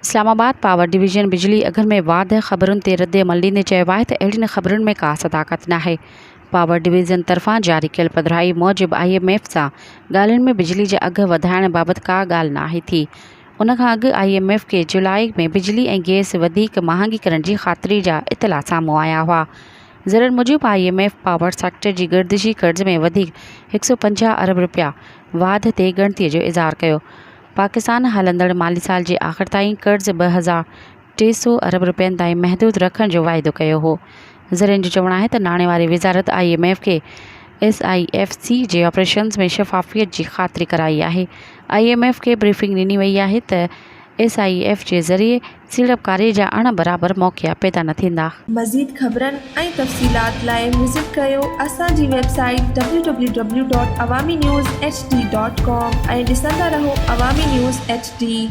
Islamabad power division बिजली अघनि में वाध ख़बरुनि ते रद्द अमल ॾींदे चयो आहे त अहिड़ियुनि ख़बरुनि में का सदाकत नाहे। पावर डिवीज़न तरफ़ां जारी कयल पधिराई मूजिबि IMF सां ॻाल्हियुनि में बिजली जा अघ वधाइण बाबति का ॻाल्हि नाहे थी। उन खां अॻु IMF खे जुलाई में बिजली ऐं गैस वधीक महांगी करण जी ख़ातिरी जा इतला साम्हूं आया हुआ। ज़रनि मूजिबि IMF पावर सेक्टर जी गर्दिशी कर्ज़ में वधीक 150 अरब रुपया वाध ते ॻणतीअ जो इज़हार कयो। पाकिस्तान हलंदड़ माली साल जे आख़िर ताईं कर्ज़ 2300 अरब रुपयनि ताईं महदूद रखण जो वाइदो कयो हो। ज़रनि जो चवणु आहे त नाणे वारी वज़ारत IMF खे SIFC जे ऑपरेशन्स में शफ़ाफ़ियत जी ख़ातिरी कराई आहे। IMF खे ब्रीफिंग ॾिनी वई आहे त SIF जे ज़रिए सीड़पकारी जा अण बराबर मौक़िया पैदा न थींदा। मज़ीद ख़बरनि ऐं तफ़सीलात लाइ विज़िट कयो असांजी वेबसाइट www.awamiNewsHD.com ऐं ॾिसंदा रहो अवामी न्यूज़ HD।